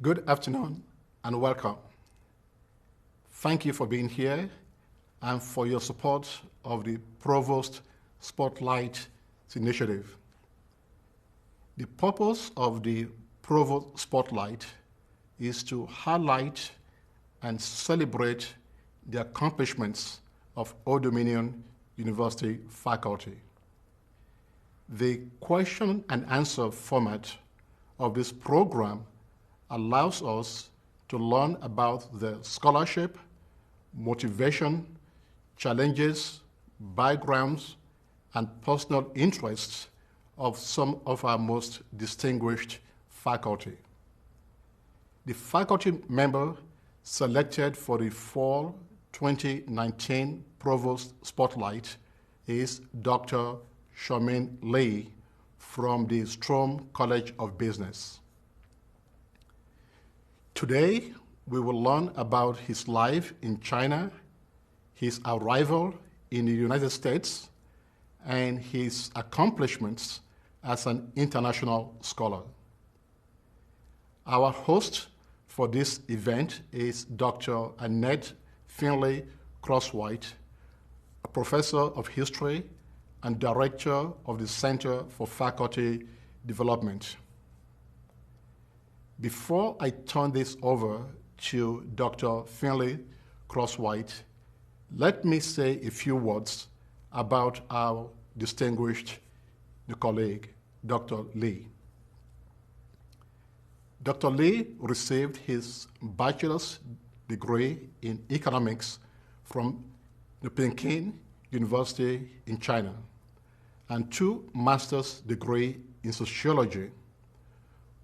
Good afternoon and welcome. Thank you for being here and for your support of the Provost Spotlight initiative. The purpose of the Provost Spotlight is to highlight and celebrate the accomplishments of Old Dominion University faculty. The question and answer format of this program allows us to learn about the scholarship, motivation, challenges, backgrounds, and personal interests of some of our most distinguished faculty. The faculty member selected for the fall 2019 Provost Spotlight is Dr. Shaomin Li from the Strom College of Business. Today, we will learn about his life in China, his arrival in the United States, and his accomplishments as an international scholar. Our host for this event is Dr. Annette Finley Crosswhite, a professor of history and director of the Center for Faculty Development. Before I turn this over to Dr. Finley Crosswhite, let me say a few words about our distinguished colleague, Dr. Li. Dr. Li received his bachelor's degree in economics from the Peking University in China and 2 master's degrees in sociology,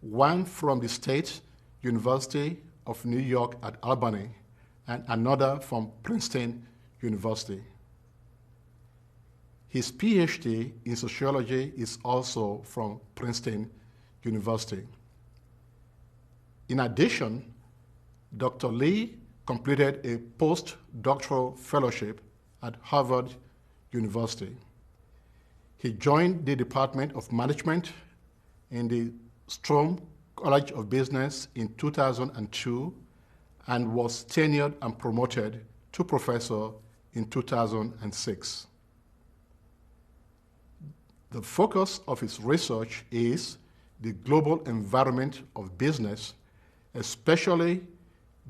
one from the State University of New York at Albany and another from Princeton University. His PhD in sociology is also from Princeton University. In addition, Dr. Li completed a postdoctoral fellowship at Harvard University. He joined the Department of Management in the Strom College of Business in 2002 and was tenured and promoted to professor in 2006. The focus of his research is the global environment of business, especially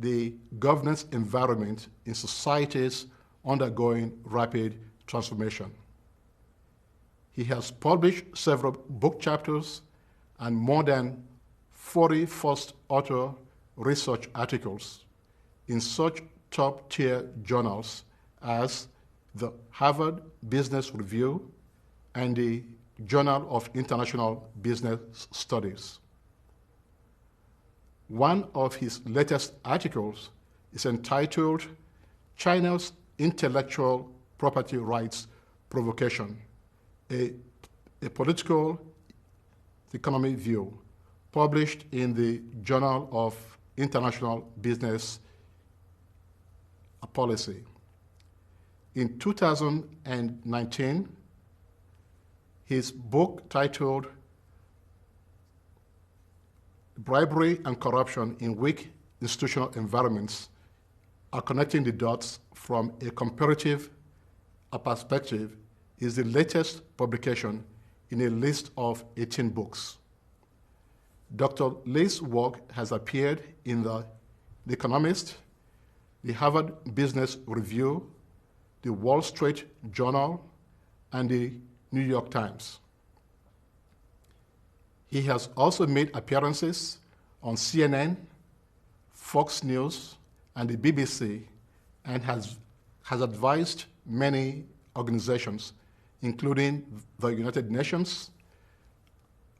the governance environment in societies undergoing rapid transformation. He has published several book chapters and more than 40 first author research articles in such top-tier journals as the Harvard Business Review and the Journal of International Business Studies. One of his latest articles is entitled China's Intellectual Property Rights Provocation, a political economy view, published in the Journal of International Business Policy. In 2019, his book titled Bribery and Corruption in Weak Institutional Environments are Connecting the Dots from a Comparative Perspective is the latest publication in a list of 18 books. Dr. Li's work has appeared in The Economist, the Harvard Business Review, the Wall Street Journal, and the New York Times. He has also made appearances on CNN, Fox News, and the BBC, and has advised many organizations, including the United Nations,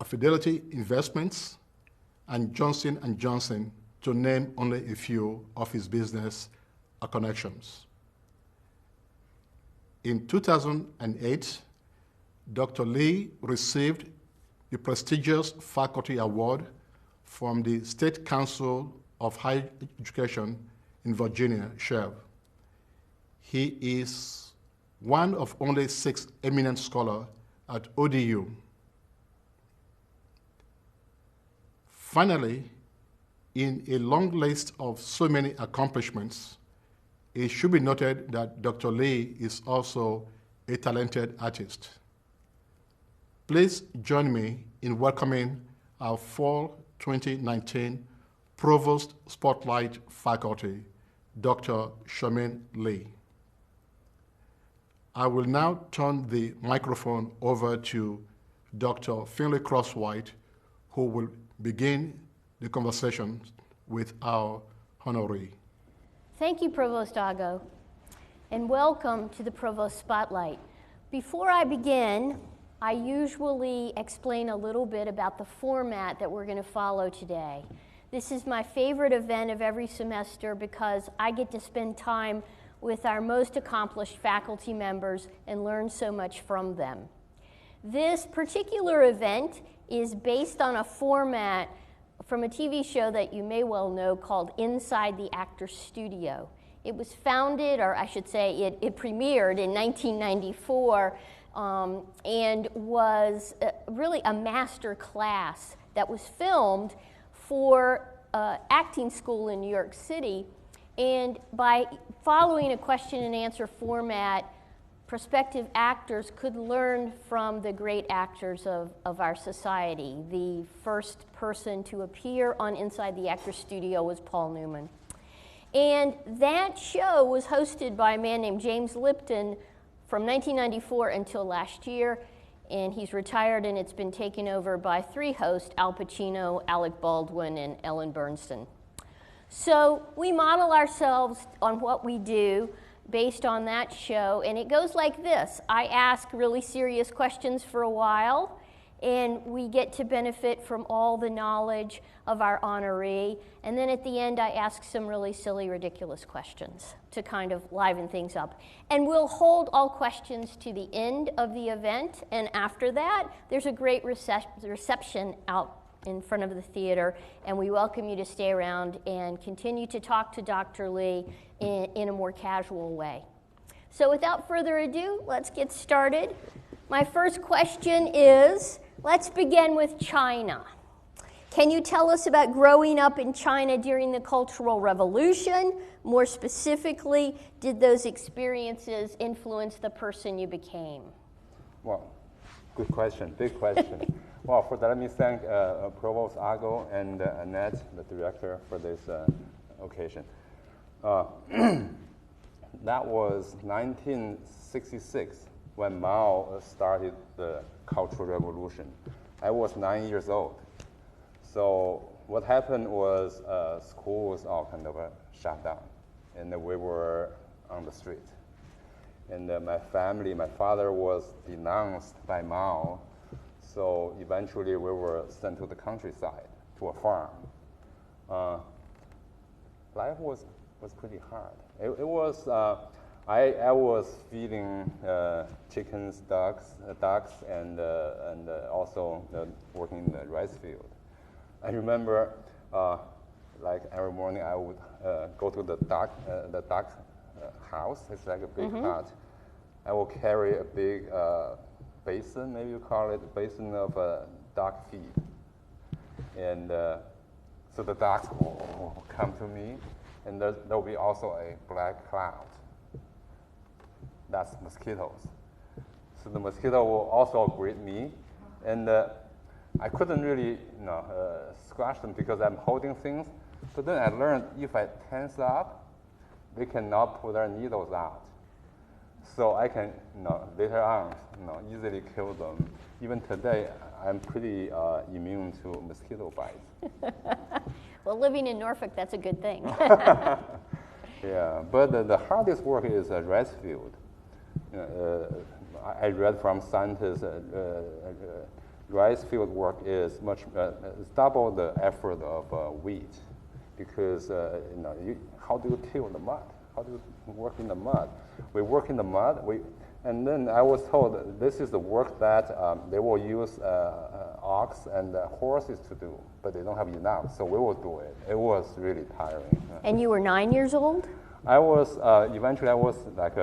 Fidelity Investments, and Johnson & Johnson, to name only a few of his business connections. In 2008, Dr. Li received the prestigious Faculty Award from the State Council of Higher Education in Virginia, SCHEV. He is one of only 6 eminent scholars at ODU. Finally, In a long list of so many accomplishments, it should be noted that Dr. Li is also a talented artist. Please join me in welcoming our fall 2019 Provost Spotlight faculty, Dr. Shaomin Li. I will now turn the microphone over to Dr. Finley Crosswhite, who will begin the conversation with our honoree. Thank you, Provost Ago, and welcome to the Provost Spotlight. Before I begin, I usually explain a little bit about the format that we're going to follow today. This is my favorite event of every semester because I get to spend time with our most accomplished faculty members and learn so much from them. This particular event is based on a format from a TV show that you may well know called Inside the Actor's Studio. It was founded, or I should say it premiered in 1994 and was really a master class that was filmed for acting school in New York City. And by following a question and answer format, prospective actors could learn from the great actors of our society. The first person to appear on Inside the Actor's Studio was Paul Newman. And that show was hosted by a man named James Lipton from 1994 until last year, and he's retired, and it's been taken over by three hosts, Al Pacino, Alec Baldwin, and Ellen Bernstein. So we model ourselves on what we do based on that show, and it goes like this. I ask really serious questions for a while, and we get to benefit from all the knowledge of our honoree, and then at the end I ask some really silly, ridiculous questions to kind of liven things up. And we'll hold all questions to the end of the event, and after that there's a great reception out in front of the theater, and we welcome you to stay around and continue to talk to Dr. Li in a more casual way. So without further ado, let's get started. My first question is, let's begin with China. Can you tell us about growing up in China during the Cultural Revolution? More specifically, did those experiences influence the person you became? Well, good question, big question. Well, for that, let me thank Provost Ago and Annette, the director, for this occasion. That was 1966 when Mao started the Cultural Revolution. I was 9 years old. So what happened was schools all kind of shut down, and we were on the street. And my family, my father was denounced by Mao. So eventually we were sent to the countryside, to a farm. Life was pretty hard. It was, I was feeding chickens, ducks, and also working in the rice field. I remember, like every morning I would go to the duck house. It's like a big hut. I will carry a big basin, maybe you call it, basin of duck feed. And so the ducks will come to me, and there will be also a black cloud. That's mosquitoes. So the mosquito will also greet me, and I couldn't really squash them because I'm holding things. But then I learned if I tense up, they cannot pull their needles out. So I can, later on, easily kill them. Even today, I'm pretty immune to mosquito bites. Well, living in Norfolk, that's a good thing. Yeah, but the hardest work is a rice field. I read from scientists, rice field work is it's double the effort of wheat, because how do you till the mud? How do you work in the mud? We work in the mud, and then I was told this is the work that they will use ox and horses to do, but they don't have enough, so we will do it. It was really tiring. And you were 9 years old? I was, eventually I was like,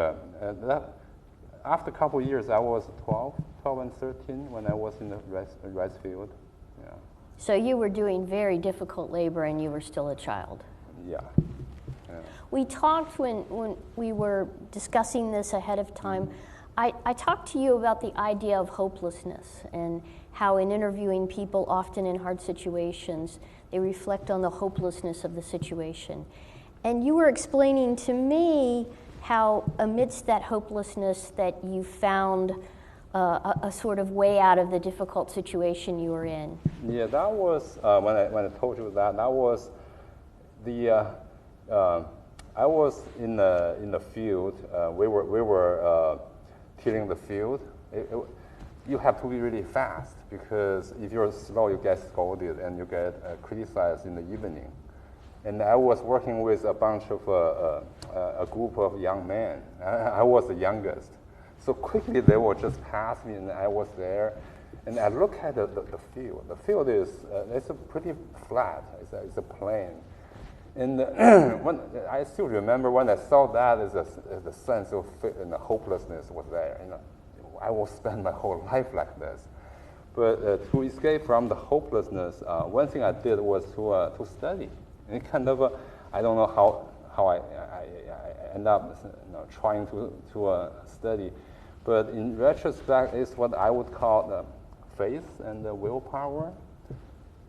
after a couple of years, I was 12 and 13 when I was in the rice field. Yeah. So you were doing very difficult labor and you were still a child. Yeah. We talked when we were discussing this ahead of time, I talked to you about the idea of hopelessness and how in interviewing people often in hard situations, they reflect on the hopelessness of the situation. And you were explaining to me how amidst that hopelessness that you found a sort of way out of the difficult situation you were in. Yeah, that was, when I told you that was the, I was in the field. We were tilling the field. You have to be really fast because if you're slow, you get scolded and you get criticized in the evening. And I was working with a bunch of a group of young men. I was the youngest, so quickly they will just pass me, and I was there. And I look at the field. The field is it's a pretty flat. It's a plain. And when I still remember when I saw that, the sense of hopelessness was there. You know, I will spend my whole life like this. But to escape from the hopelessness, one thing I did was to study. And kind of, I don't know how I end up trying to study. But in retrospect, it's what I would call the faith and the willpower.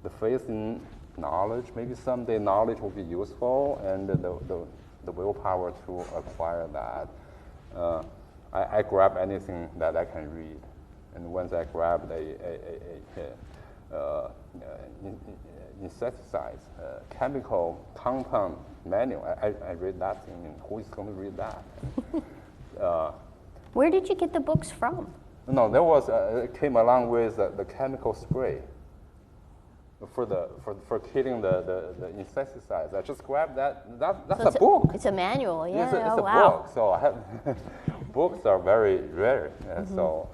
The faith in knowledge, maybe someday knowledge will be useful, and the willpower to acquire that. I grab anything that I can read, and once I grabbed insecticides, chemical compound manual, I read that thing, and who is going to read that? Where did you get the books from? No, there was it came along with the chemical spray for killing the insecticides. I just grabbed that. That's So a book. It's a manual, yeah. It's a wow. book. So I have books are very rare. So,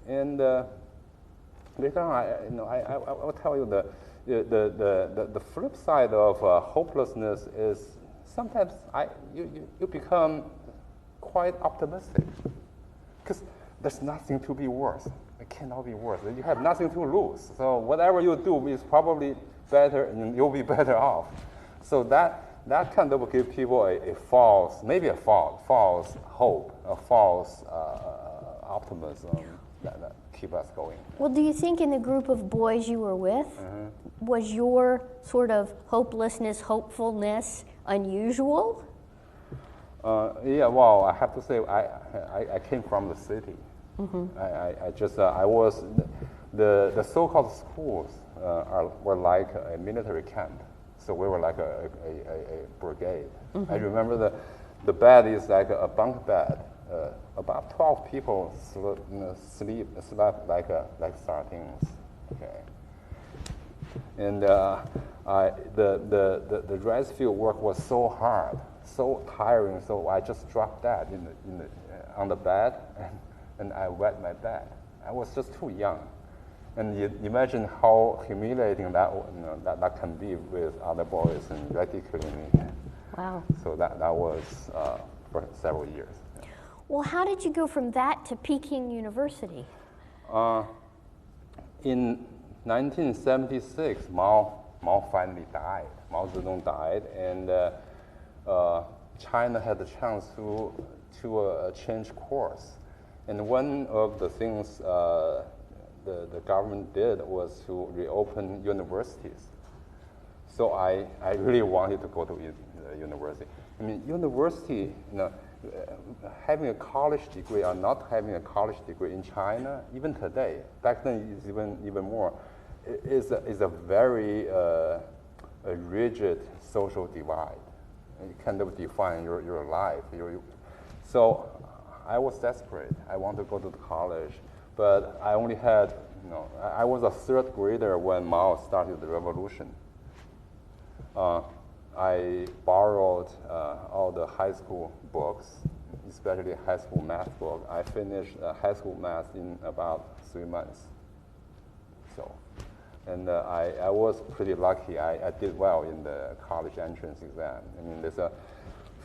and later on, I will tell you the flip side of hopelessness is sometimes you become quite optimistic because there's nothing to be worse. It cannot be worse. You have nothing to lose. So whatever you do is probably better, and you'll be better off. So that kind of give people a false hope, a false optimism that keep us going. Well, do you think in the group of boys you were with, was your sort of hopelessness, hopefulness unusual? Yeah, well, I have to say I came from the city. I was the so-called schools were like a military camp, so we were like a brigade. I remember the bed is like a bunk bed. About 12 people slept like sardines. Okay. And the rice field work was so hard, so tiring. So I just dropped that on the bed, and I wet my bed. I was just too young, and you imagine how humiliating that can be with other boys and ridiculing me. Wow. So that was for several years. Well, how did you go from that to Peking University? In 1976, Mao finally died. Mao Zedong died, and China had the chance to change course. And one of the things the government did was to reopen universities. So I really wanted to go to university. I mean, university, having a college degree or not having a college degree in China, even today, back then it's even more, is a very rigid social divide. It kind of define your life. So I was desperate. I wanted to go to college, but I only had, I was a third grader when Mao started the revolution. I borrowed all the high school books, especially high school math book. I finished high school math in about 3 months. So, and I was pretty lucky. I did well in the college entrance exam. I mean, there's a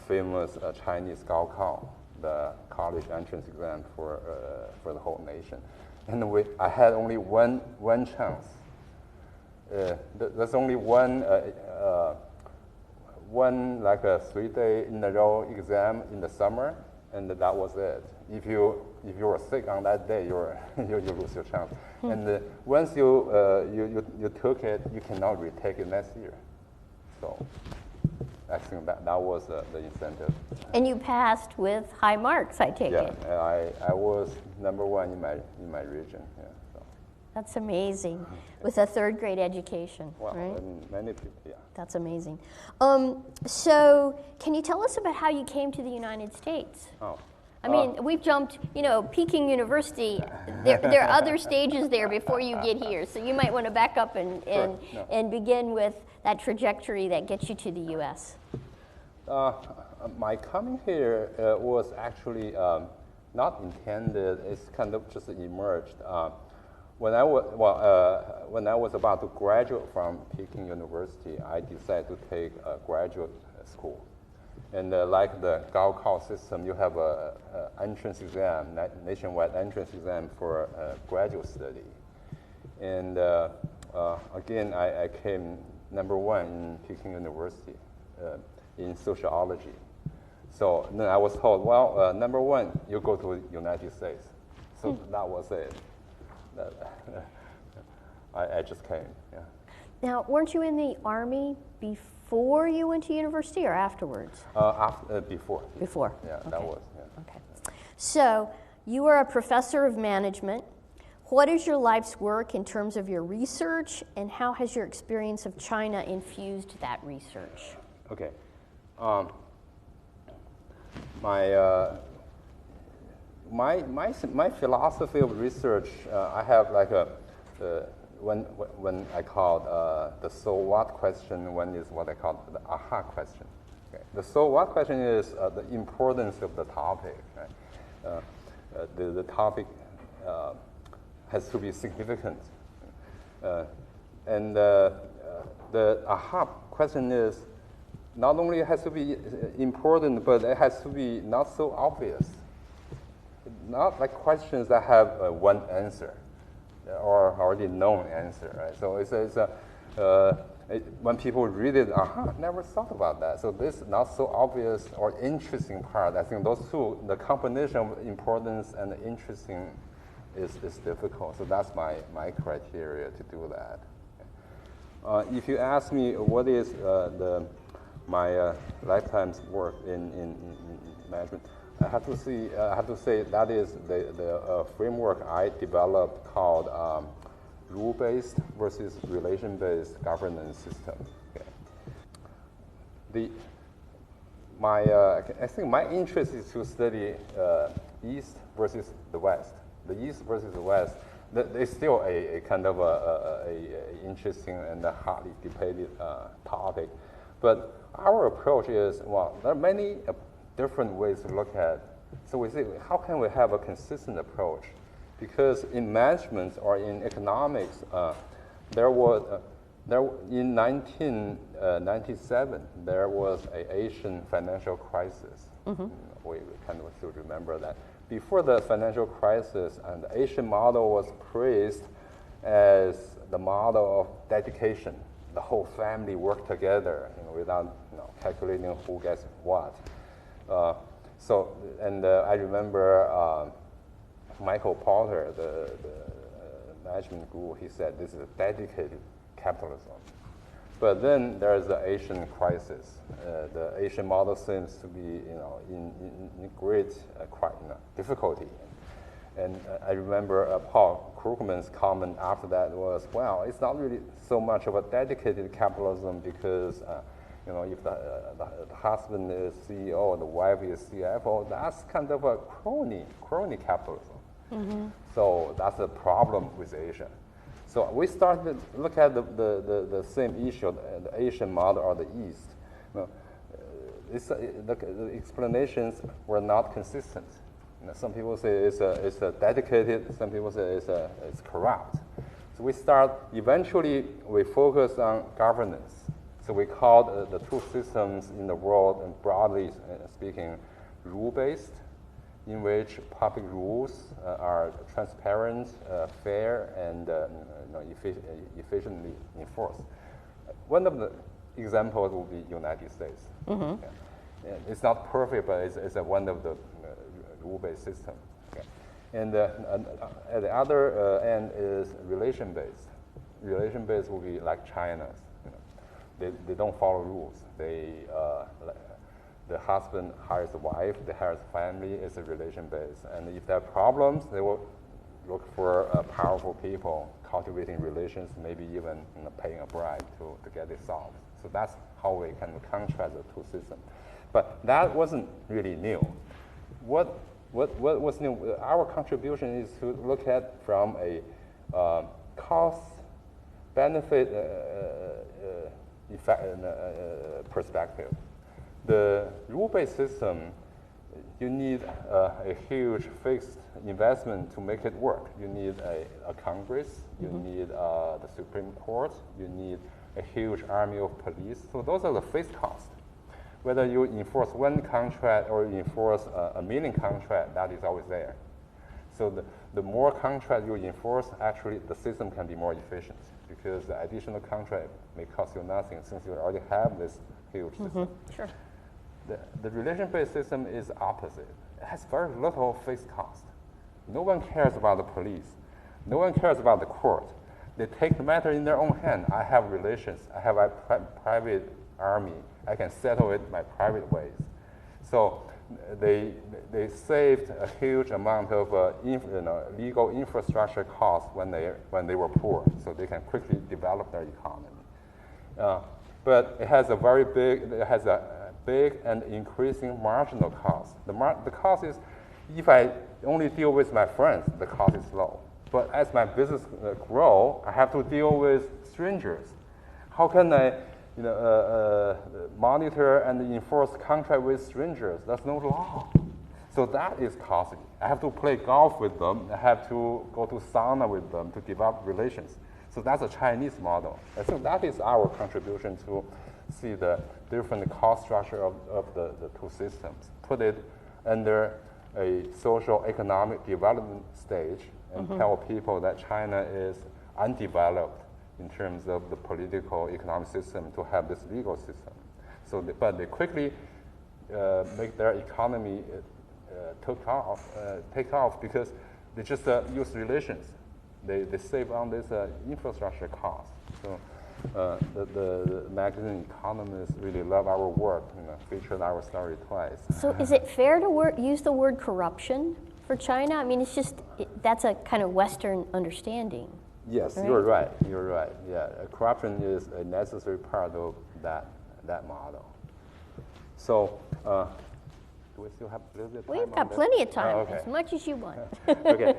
famous Chinese Gaokao, the college entrance exam for the whole nation. And I had only one chance. There's only one like a 3-day in a row exam in the summer, and that was it. If you were sick on that day, you lose your chance. And once you took it, you cannot retake it next year. So I think that was the incentive. And you passed with high marks, I take it. Yeah, I was #1 in my region. Yeah, so. That's amazing. With a 3rd grade education, well, right? Many people, yeah. That's amazing. So can you tell us about how you came to the United States? Oh. I mean, we've jumped, Peking University, there are other stages there before you get here, so you might want to back up and begin with that trajectory that gets you to the U.S. My coming here was actually not intended, it's kind of just emerged. When I was about to graduate from Peking University, I decided to take a graduate school. And like the Gaokao system, you have a entrance exam, nationwide entrance exam for graduate study. And again, I came #1 in Peking University in sociology. So then I was told, well, #1, you go to the United States. So that was it. I just came, yeah. Now, weren't you in the Army before you went to university or afterwards? Before. Before. Yeah, okay. that was, yeah. Okay. So, you are a professor of management. What is your life's work in terms of your research, and how has your experience of China infused that research? Okay. My philosophy of research, I have like when I call the so what question, one is what I call the aha question. Okay. The so what question is the importance of the topic. Right? The topic has to be significant. And the aha question is not only it has to be important, but it has to be not so obvious. Not like questions that have one answer or already known answer, right? So when people read it, never thought about that. So this not so obvious or interesting part, I think those two, the combination of importance and interesting is difficult. So that's my criteria to do that. If you ask me what is my lifetime's work in management, I have to say that is the framework I developed called rule-based versus relation-based governance system. Okay. I think my interest is to study East versus the West. The East versus the West, there's still a kind of a interesting and a hotly debated topic. But our approach is, well, there are many different ways to look at. So we say, how can we have a consistent approach? Because in management or in economics, in 1997, there was an Asian financial crisis. Mm-hmm. We kind of still remember that. Before the financial crisis, and the Asian model was praised as the model of dedication. The whole family worked together, without calculating who gets what. I remember Michael Porter, the management guru, he said this is a dedicated capitalism. But then there's the Asian crisis. The Asian model seems to be, in great difficulty. And I remember Paul Krugman's comment after that was, well, it's not really so much of a dedicated capitalism because, if the husband is CEO and the wife is CFO, that's kind of a crony capitalism. Mm-hmm. So that's a problem with Asia. So we started to look at the same issue, the Asian model or the East. The explanations were not consistent. Some people say it's a dedicated, some people say it's corrupt. So eventually we focus on governance. So we called the two systems in the world, and broadly speaking, rule-based in which public rules are transparent, fair, and efficiently enforced. One of the examples will be United States. Mm-hmm. Yeah. It's not perfect, but it's one of the rule-based system. Okay. And at the other end is relation-based. Relation-based will be like China's. They don't follow rules. The husband hires the wife, they hire the family. It's a relation-based. And if there are problems, they will look for powerful people cultivating relations, maybe even paying a bribe to get it solved. So that's how we can contrast the two systems. But that wasn't really new. What was new? Our contribution is to look at from a cost-benefit perspective. The rule-based system, you need a huge fixed investment to make it work. You need a Congress, you need the Supreme Court, you need a huge army of police. So those are the fixed costs. Whether you enforce one contract or you enforce a million contract, that is always there. So the more contract you enforce, actually the system can be more efficient because the additional contract may cost you nothing since you already have this huge system. Sure. The relation-based system is opposite. It has very little fixed cost. No one cares about the police. No one cares about the court. They take the matter in their own hand. I have relations. I have a private army. I can settle it my private ways. So they saved a huge amount of legal infrastructure costs when they were poor, so they can quickly develop their economy. But it has a big and increasing marginal cost. The cost is, if I only deal with my friends, the cost is low. But as my business grow, I have to deal with strangers. How can I monitor and enforce contract with strangers? There's no law. So that is costly. I have to play golf with them. I have to go to sauna with them to develop relations. So that's a Chinese model. I think that is our contribution to see the different cost structure of the two systems. Put it under a social economic development stage and tell people that China is undeveloped in terms of the political economic system to have this legal system. So, but they quickly make their economy take off because they just use relations. They save on this infrastructure cost. So the magazine economists really love our work, featured our story twice. So is it fair to use the word corruption for China? I mean, it's just, that's a kind of Western understanding. Yes, right? You're right. You're right. Yeah, corruption is a necessary part of that model. So, do we still have a little bit of time? We've got plenty of time, okay. as much as you want. Okay.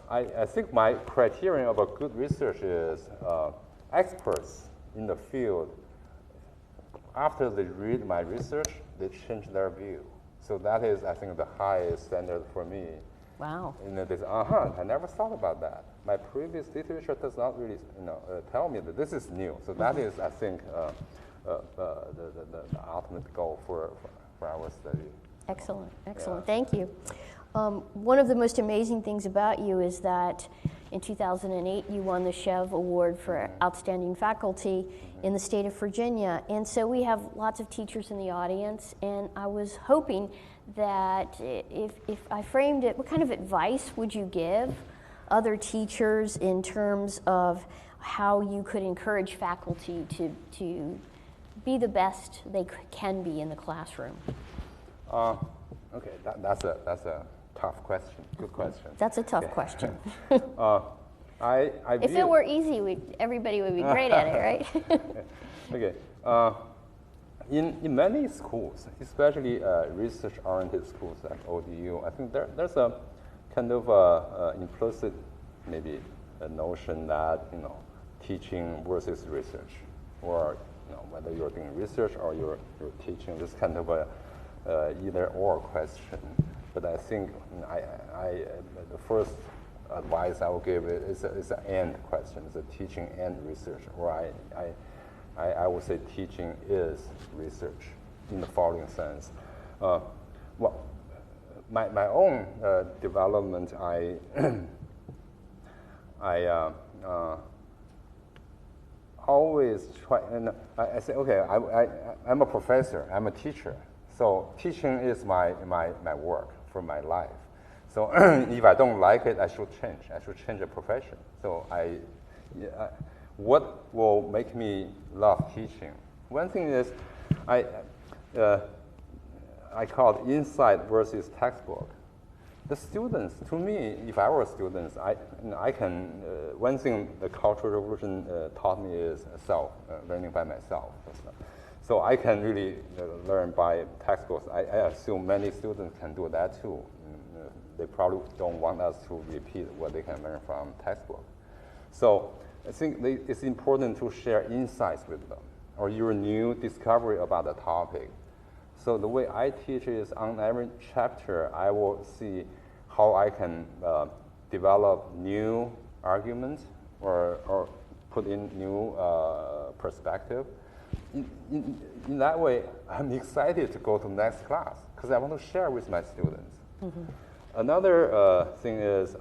I think my criterion of a good research is experts in the field, after they read my research, they change their view. So that is, I think, the highest standard for me. Wow. They say, I never thought about that. My previous literature does not really, tell me that this is new. So that is, I think, the ultimate goal for our study. Excellent, excellent. Yeah. Thank you. One of the most amazing things about you is that in 2008 you won the SCHEV Award for Outstanding Faculty in the state of Virginia. And so we have lots of teachers in the audience, and I was hoping that if I framed it, what kind of advice would you give other teachers in terms of how you could encourage faculty to be the best they can be in the classroom? Okay, that's a tough question. Good question. That's a tough question. If it were easy, everybody would be great at it, right? Okay. In many schools, especially research-oriented schools like ODU, I think there's a kind of implicit, maybe, a notion that teaching versus research, or whether you're doing research or you're teaching, this kind of a either-or question. But I think the first advice I will give is an and question. It's a teaching and research, or I would say teaching is research. in the following sense. Well, my own development, I always try, and I say, okay, I'm a professor, I'm a teacher, so teaching is my work for my life. So if I don't like it, I should change the profession. So what will make me love teaching? One thing is, I call it insight versus textbook. The students, to me, if I were students, I can, one thing the Cultural Revolution taught me is learning by myself. So I can really learn by textbooks. I assume many students can do that too. They probably don't want us to repeat what they can learn from textbook. So I think it's important to share insights with them or your new discovery about the topic. So the way I teach is on every chapter, I will see how I can develop new arguments or put in new perspective. In that way, I'm excited to go to the next class because I want to share with my students. Mm-hmm. Another thing is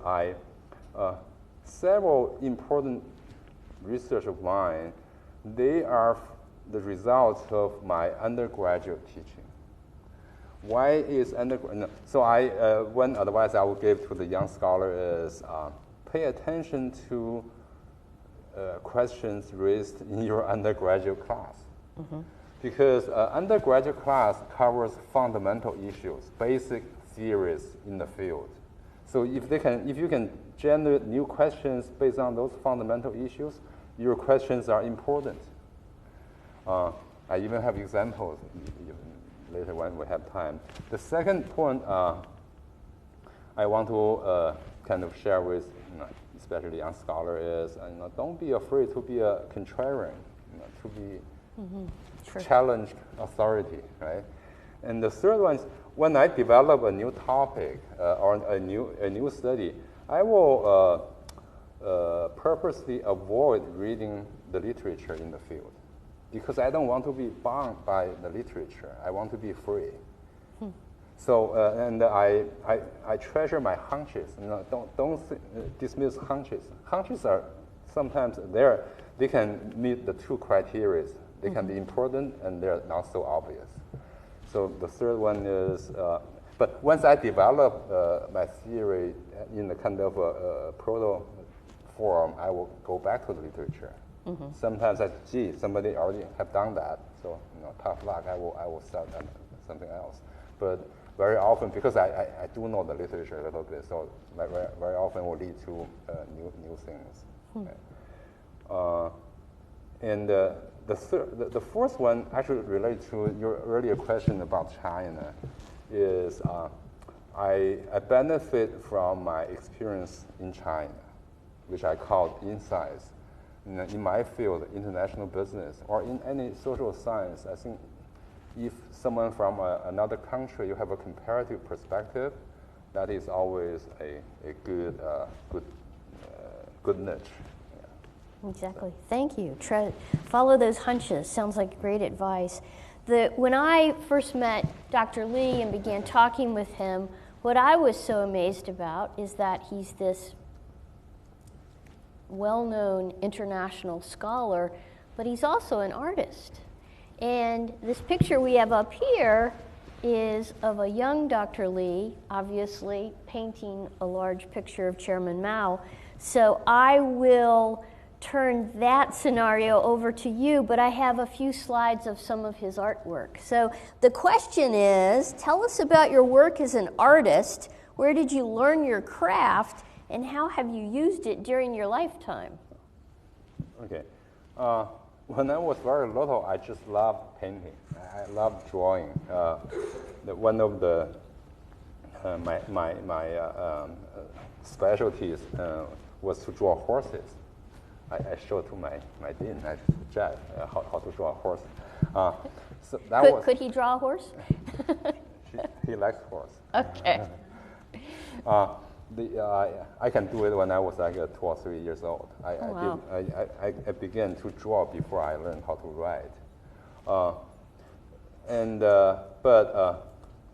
several important research of mine, they are the results of my undergraduate teaching. Why is undergraduate? So one advice I would give to the young scholar is pay attention to questions raised in your undergraduate class. Mm-hmm. Because undergraduate class covers fundamental issues, basic theories in the field. So if you can generate new questions based on those fundamental issues, your questions are important. I even have examples later when we have time. The second point I want to kind of share with, especially young scholar is, don't be afraid to be a contrarian, to be challenged authority, right? And the third one is, when I develop a new topic or a new study, I will purposely avoid reading the literature in the field because I don't want to be bound by the literature. I want to be free. So and I treasure my hunches. Don't dismiss hunches. Hunches are sometimes they can meet the two criteria. They can be important and they're not so obvious. So the third one is, but once I develop my theory in a kind of a proto form, I will go back to the literature. Mm-hmm. Sometimes somebody already have done that, so tough luck. I will start something else. But very often, because I do know the literature a little bit, so very often will lead to new things. Right? And the fourth one actually relates to your earlier question about China, is I benefit from my experience in China, which I call insights. In my field, international business, or in any social science, I think if someone from another country, you have a comparative perspective, that is always a good niche. Yeah. Exactly. Thank you. Follow those hunches. Sounds like great advice. When I first met Dr. Li and began talking with him, what I was so amazed about is that he's this well-known international scholar, but he's also an artist. And this picture we have up here is of a young Dr. Li, obviously painting a large picture of Chairman Mao. So I will turn that scenario over to you, but I have a few slides of some of his artwork. So the question is, tell us about your work as an artist. Where did you learn your craft? And how have you used it during your lifetime? Okay. When I was very little, I just loved painting. I loved drawing. One of the my specialties was to draw horses. I showed to my dean, Jeff, how to draw a horse. So that could he draw a horse? he likes horse. Okay. I can do it when I was like 2 or 3 years old. I began to draw before I learned how to write. But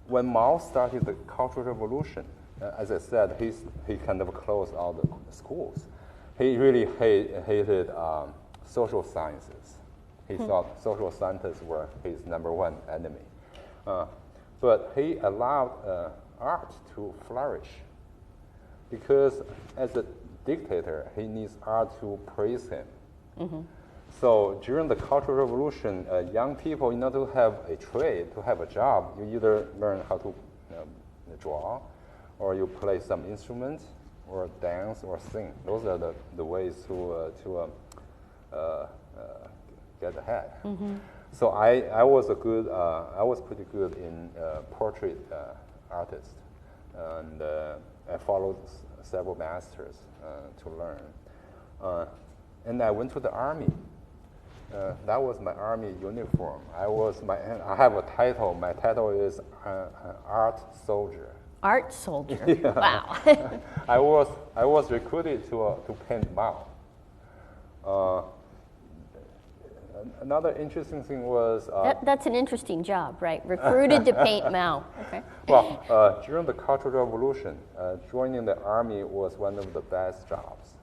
when Mao started the Cultural Revolution, as I said, he kind of closed all the schools. He really hated social sciences. He thought social scientists were his #1 enemy. But he allowed art to flourish because as a dictator, he needs art to praise him. So during the Cultural Revolution, young people, in order to have a trade, to have a job, you either learn how to draw, or you play some instruments, or dance, or sing. Those are the ways to get ahead. So I was pretty good in portrait artist, and I followed several masters to learn. And I went to the army. That was my army uniform. I have a title. My title is art soldier. Art soldier. Yeah. Wow. I was recruited to paint Mao. Another interesting thing was that's an interesting job, right? Recruited to paint Mao. Okay. Well, during the Cultural Revolution, joining the army was one of the best jobs.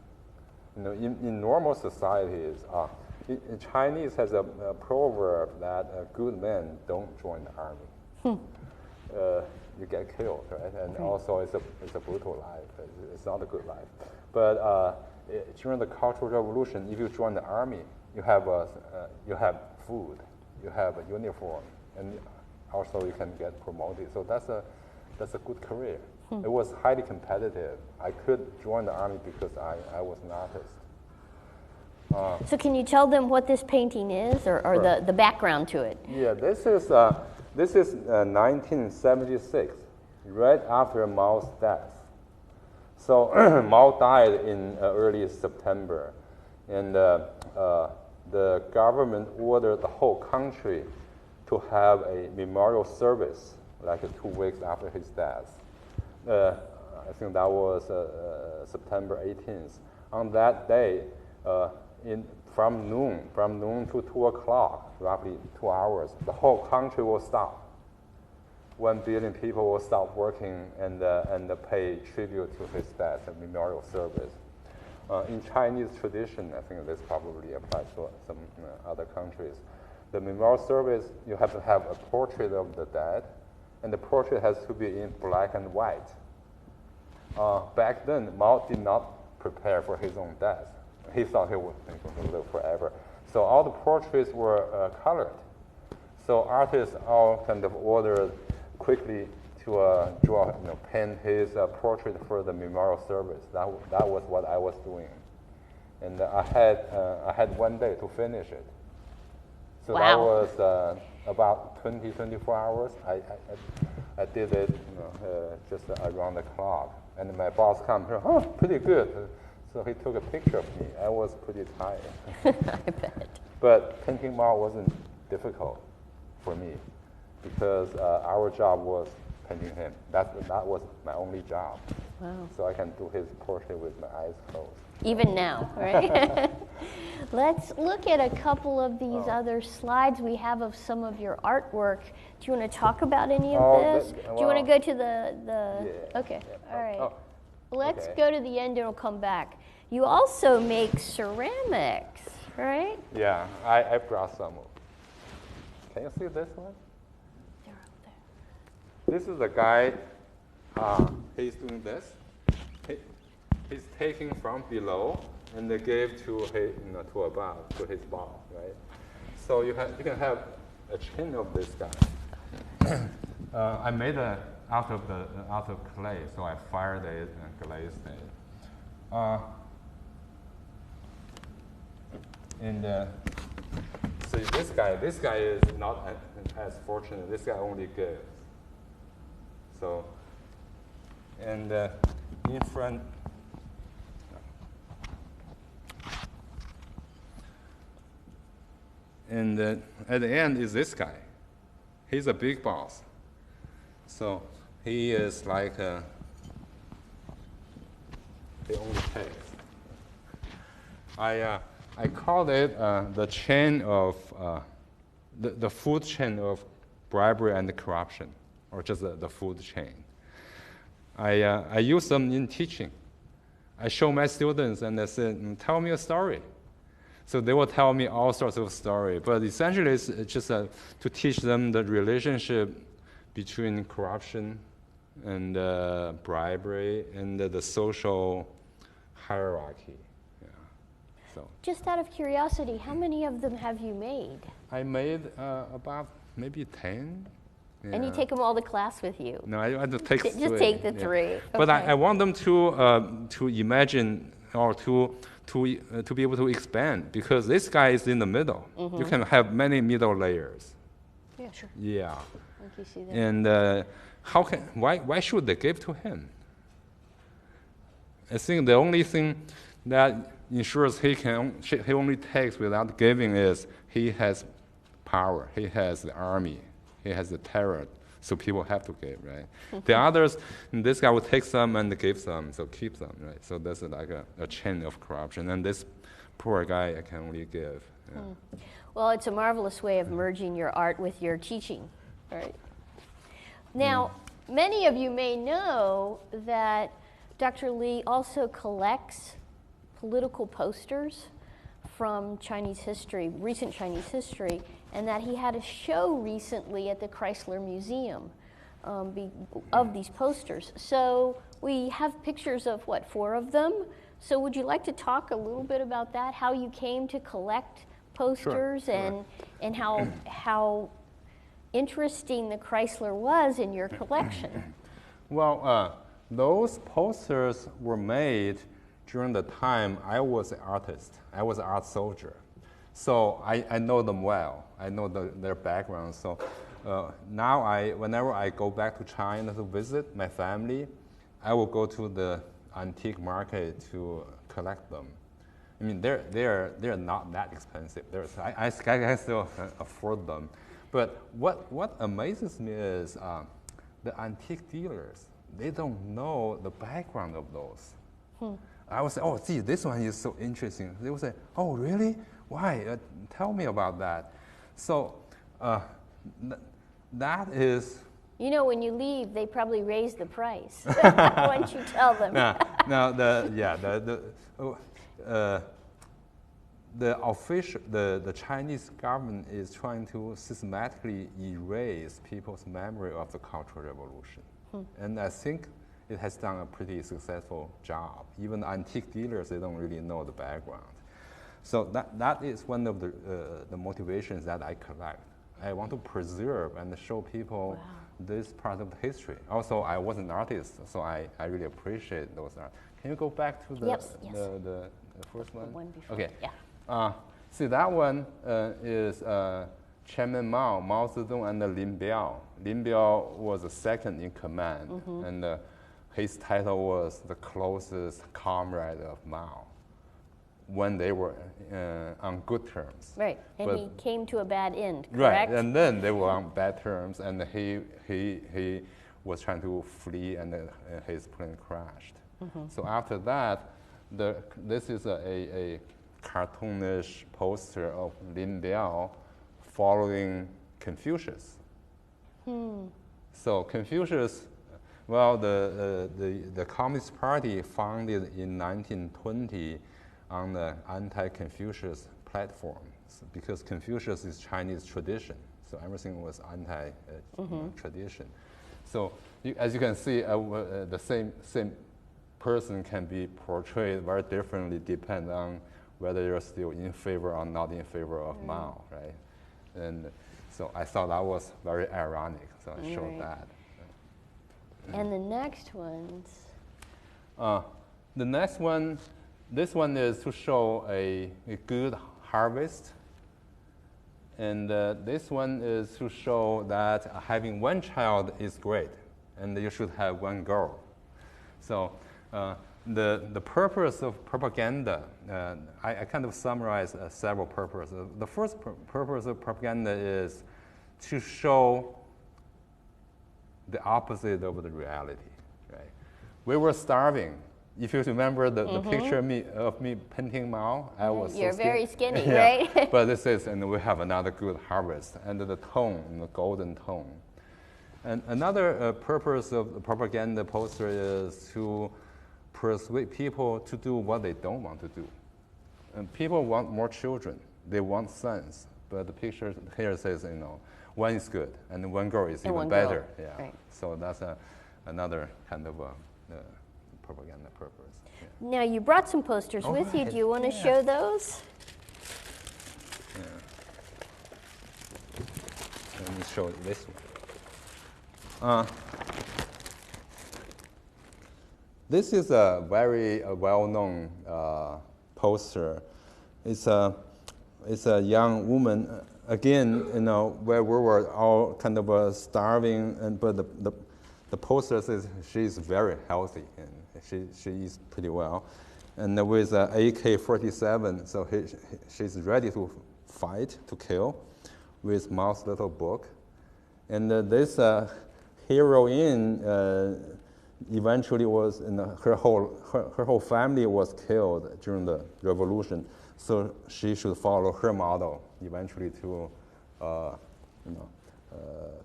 You know, in normal societies, Chinese has a proverb that good men don't join the army. You get killed, right? And also, it's a brutal life. It's not a good life. But during the Cultural Revolution, if you join the army, you have food, you have a uniform, and also you can get promoted. So that's a good career. It was highly competitive. I could join the army because I was an artist. So can you tell them what this painting is, or the background to it? Yeah, this is 1976, right after Mao's death. So Mao died in early September, and the government ordered the whole country to have a memorial service, like 2 weeks after his death. I think that was September 18th. On that day, from noon to 2 o'clock, roughly 2 hours, the whole country will stop. 1 billion people will stop working and pay tribute to his death, a memorial service. In Chinese tradition, I think this probably applies to some other countries. The memorial service, you have to have a portrait of the dead, and the portrait has to be in black and white. Back then, Mao did not prepare for his own death. He thought he would live forever. So all the portraits were colored. So artists all kind of ordered quickly to paint his portrait for the memorial service. That was what I was doing, and I had 1 day to finish it. So wow. That was about 24 hours. I did it, just around the clock. And my boss comes here, oh, pretty good. So he took a picture of me. I was pretty tired. I bet. But painting Mao wasn't difficult for me because our job was painting him. That was my only job. Wow. So I can do his portrait with my eyes closed. Even now, right? Let's look at a couple of these other slides we have of some of your artwork. Do you want to talk about any of this? Do you want to go to the Yeah. Okay, all right. Oh. Let's Okay. go to the end and we'll come back. You also make ceramics, right? Yeah, I brought some. Can you see this one? They're up there. This is a guy, he's doing this. He's taking from below and they gave to his, to above, to his ball, right? So you can have a chin of this guy. I made it out of clay, so I fired it and glazed it. So this guy is not as fortunate. This guy only gives. So, and in front. And at the end is this guy. He's a big boss. So he is like he only takes. I called it the chain of the food chain of bribery and corruption, or just the food chain. I use them in teaching. I show my students and I say, tell me a story. So they will tell me all sorts of stories, but essentially it's just to teach them the relationship between corruption and bribery and the social hierarchy. Yeah. So just out of curiosity, how many of them have you made? I made about maybe 10. And you take them all to class with you? No, I had to take just three. Take the three. Okay. But I want them to imagine or to be able to expand, because this guy is in the middle. Mm-hmm. You can have many middle layers. Yeah, sure. Yeah. Like you see that. And why should they give to him? I think the only thing that ensures he only takes without giving is he has power, he has the army, he has the terror, so people have to give, right? The others, this guy will take some and give some, so keep them, right? So that's like a chain of corruption, and this poor guy I can only give. Yeah. Well, it's a marvelous way of merging your art with your teaching, right? Now, many of you may know that Dr. Li also collects political posters from Chinese history, recent Chinese history, and that he had a show recently at the Chrysler Museum of these posters. So we have pictures of, 4 of them? So would you like to talk a little bit about that, how you came to collect posters? Sure. And how interesting the Chrysler was in your collection? Well, those posters were made during the time I was an artist. I was an art soldier. So I know them well. I know their background. So now whenever I go back to China to visit my family, I will go to the antique market to collect them. I mean, they're not that expensive. I can still afford them. But what amazes me is the antique dealers, they don't know the background of those. I would say, oh, gee, this one is so interesting. They would say, oh, really? Why? Tell me about that. So that is... You know, when you leave, they probably raise the price once you tell them. The Chinese government is trying to systematically erase people's memory of the Cultural Revolution. And I think it has done a pretty successful job. Even antique dealers, they don't really know the background. So that is one of the motivations that I collect. I want to preserve and show people this part of the history. Also, I was an artist, so I really appreciate those art. Can you go back to the first one? The one before. Okay. Yeah. See, that one is Chairman Mao Zedong, and Lin Biao. Lin Biao was the second in command, and his title was the closest comrade of Mao when they were on good terms. Right, and he came to a bad end, correct? Right, and then they were on bad terms, and he was trying to flee, and his plane crashed. So after that, this is a cartoonish poster of Lin Biao following Confucius. So Confucius, well, the Communist Party founded in 1920 on the anti-Confucius platform, because Confucius is Chinese tradition, so everything was anti-tradition. So as you can see, the same person can be portrayed very differently depending on whether you're still in favor or not in favor of Mao, right? And so I thought that was very ironic, so I showed that. And the next ones? The next one, this one is to show a good harvest. And this one is to show that having one child is great, and you should have one girl. So the purpose of propaganda, I kind of summarize several purposes. The first purpose of propaganda is to show the opposite of the reality, right? We were starving, if you remember the picture of me painting Mao, I was You're so very skinny, yeah. right? But this is, and we have another good harvest, and the tone, the golden tone. And another purpose of the propaganda poster is to persuade people to do what they don't want to do. And people want more children. They want sons. But the picture here says, one is good, and one girl is even better. Yeah. Right. So that's another kind of propaganda purpose. Yeah. Now, you brought some posters with you. Do you want to show those? Yeah. Let me show this one. This is a very well-known poster. It's a young woman. Again, where we were all kind of starving, but the poster says she's very healthy and she eats pretty well, and with AK-47, so she's ready to fight, to kill, with Mao's little book, and this heroine eventually was, her whole family was killed during the revolution. So she should follow her model eventually to,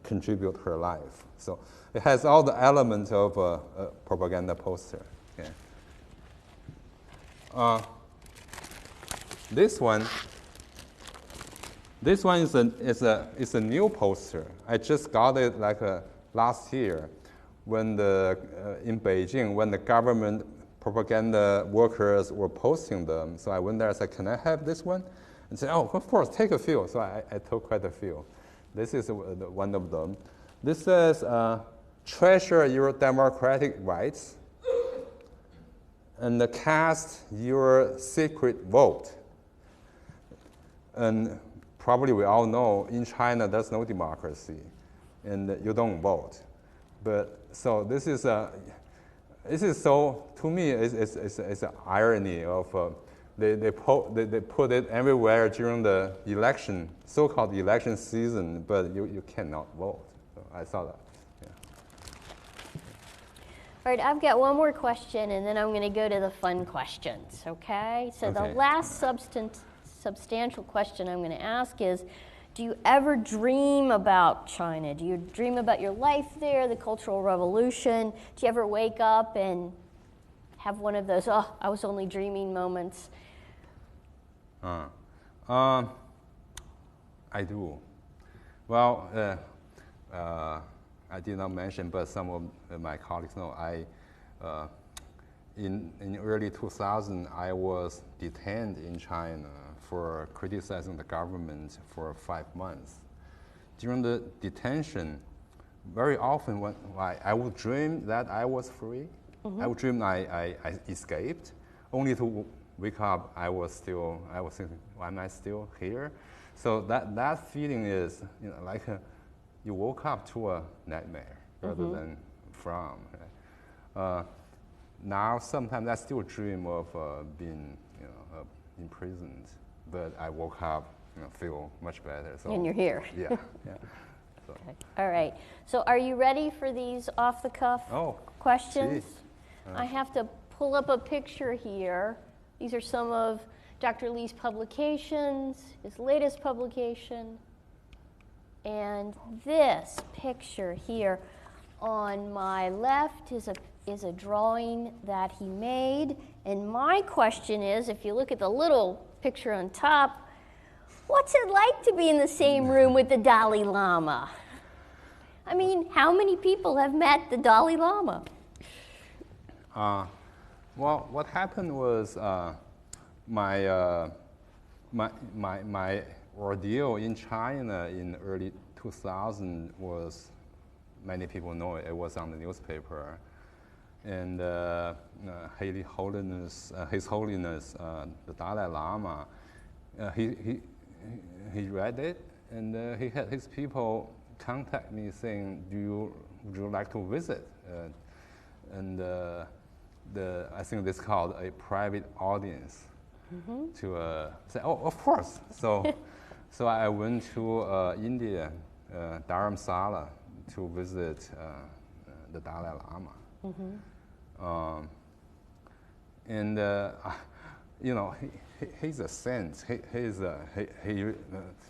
contribute her life. So it has all the elements of a propaganda poster. Okay. This one is a new poster. I just got it last year, when in Beijing, when the government propaganda workers were posting them. So I went there and said, can I have this one? And said, oh, of course, take a few. So I took quite a few. This is one of them. This says, treasure your democratic rights and cast your secret vote. And probably we all know in China there's no democracy and you don't vote. But so this is so, to me, it's an irony of they put it everywhere during the election, so-called election season, but you cannot vote. So I saw that. Yeah. All right, I've got one more question, and then I'm going to go to the fun questions, okay? So the last substantial question I'm going to ask is, do you ever dream about China? Do you dream about your life there, the Cultural Revolution? Do you ever wake up and have one of those, oh, I was only dreaming moments? I do. Well, I did not mention, but some of my colleagues know, in early 2000, I was detained in China for criticizing the government for 5 months. During the detention, very often when I would dream that I was free. I would dream I escaped, only to wake up, I was thinking, why am I still here? So that feeling is, like you woke up to a nightmare rather than from. Now sometimes I still dream of being, imprisoned, but I woke up, feel much better. So, and you're here. Yeah, yeah. So. Okay. All right. So are you ready for these off-the-cuff questions? I have to pull up a picture here. These are some of Dr. Li's publications, his latest publication. And this picture here on my left is a drawing that he made. And my question is, if you look at the little picture on top, what's it like to be in the same room with the Dalai Lama? I mean, how many people have met the Dalai Lama? Well, what happened was my ordeal in China in early 2000 was, many people know it was on the newspaper. And His Holiness, the Dalai Lama, he read it, and he had his people contact me saying, would you like to visit? And I think this is called a private audience to say, oh, of course. So I went to India, Dharamsala, to visit the Dalai Lama. and you know, he's a saint.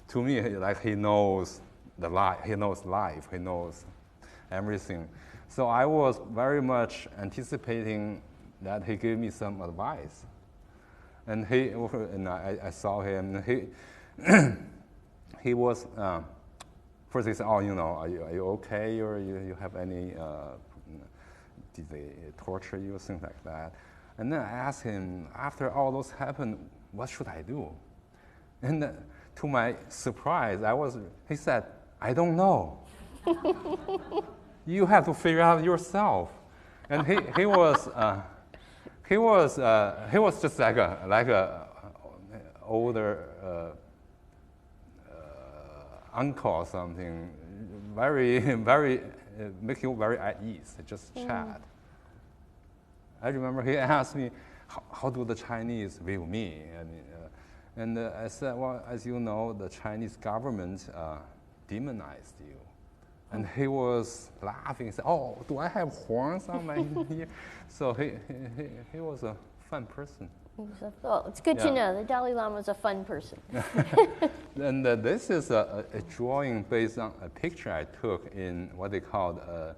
To me, like he knows the life. He knows life. He knows everything. So I was very much anticipating that he gave me some advice, and I saw him. He was first he said, "Oh, you know, are you okay, or you have any? Did they torture you, things like that?" And then I asked him, after all those happened, what should I do? And to my surprise, he said, "I don't know. You have to figure out yourself." And he was just like a older uncle or something, very make you very at ease, just chat. I remember he asked me, how do the Chinese view me? And I said, well, as you know, the Chinese government demonized you. And he was laughing. He said, "Oh, do I have horns on my ear?" So he was a fun person. Well, it's good to know the Dalai Lama was a fun person. And this is a drawing based on a picture I took in what they called a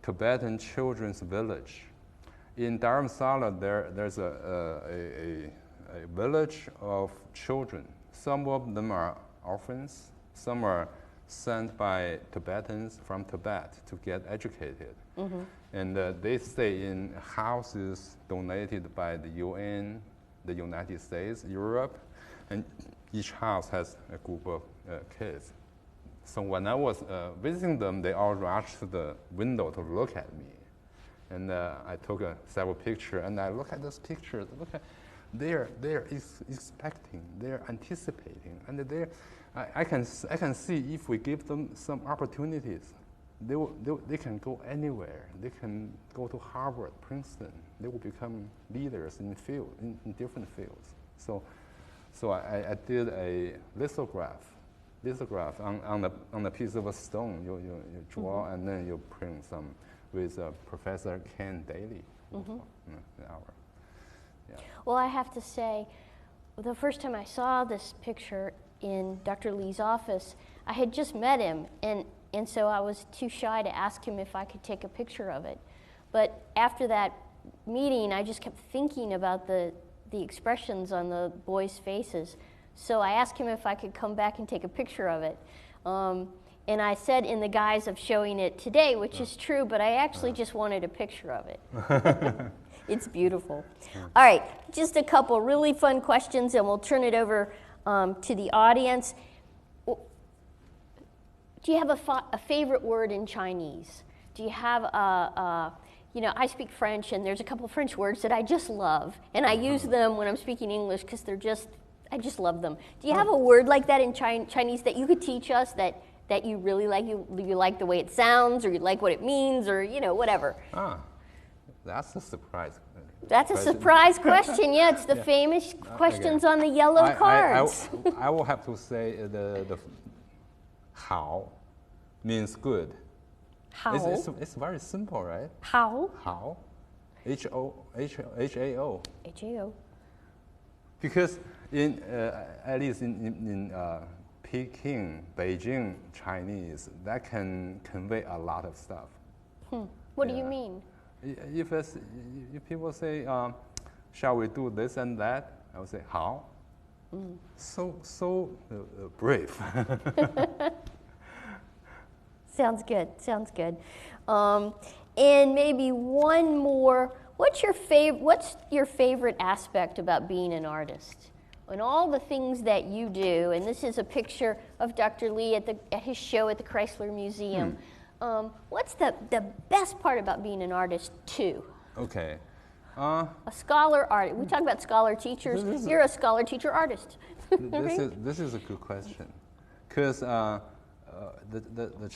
Tibetan children's village. In Dharamsala, there's a village of children. Some of them are orphans, some are sent by Tibetans from Tibet to get educated. And they stay in houses donated by the UN, the United States, Europe, and each house has a group of kids. So when I was visiting them, they all rushed to the window to look at me. And I took several pictures, and I look at those pictures, they're expecting, they're anticipating, and I can see if we give them some opportunities, they can go anywhere. They can go to Harvard, Princeton. They will become leaders in different fields. So I did a lithograph on a piece of a stone. You draw and then you print some with Professor Ken Daly. Well, I have to say, the first time I saw this picture in Dr. Li's office, I had just met him, and so I was too shy to ask him if I could take a picture of it. But after that meeting, I just kept thinking about the expressions on the boys' faces. So I asked him if I could come back and take a picture of it. And I said in the guise of showing it today, which is true, but I actually just wanted a picture of it. It's beautiful. All right, just a couple really fun questions, and we'll turn it over to the audience. Do you have a favorite word in Chinese? Do you have I speak French, and there's a couple of French words that I just love, and I use them when I'm speaking English because I just love them. Do you have a word like that in Chinese that you could teach us that you really like? You like the way it sounds, or you like what it means, or whatever. That's a surprise. That's a surprise question. Yeah, it's the famous questions on the yellow cards. I will have to say the how means good. How? It's very simple, right? How? How? H-A-O. H-A-O. Because at least in Peking, Beijing Chinese, that can convey a lot of stuff. What do you mean? If people say, shall we do this and that, I would say, how? So brave. Sounds good. And maybe one more. What's your favorite aspect about being an artist? And all the things that you do, and this is a picture of Dr. Li at his show at the Chrysler Museum. What's the best part about being an artist, too? Okay. A scholar artist. We talk about scholar teachers. You're a scholar teacher artist. This is a good question, because the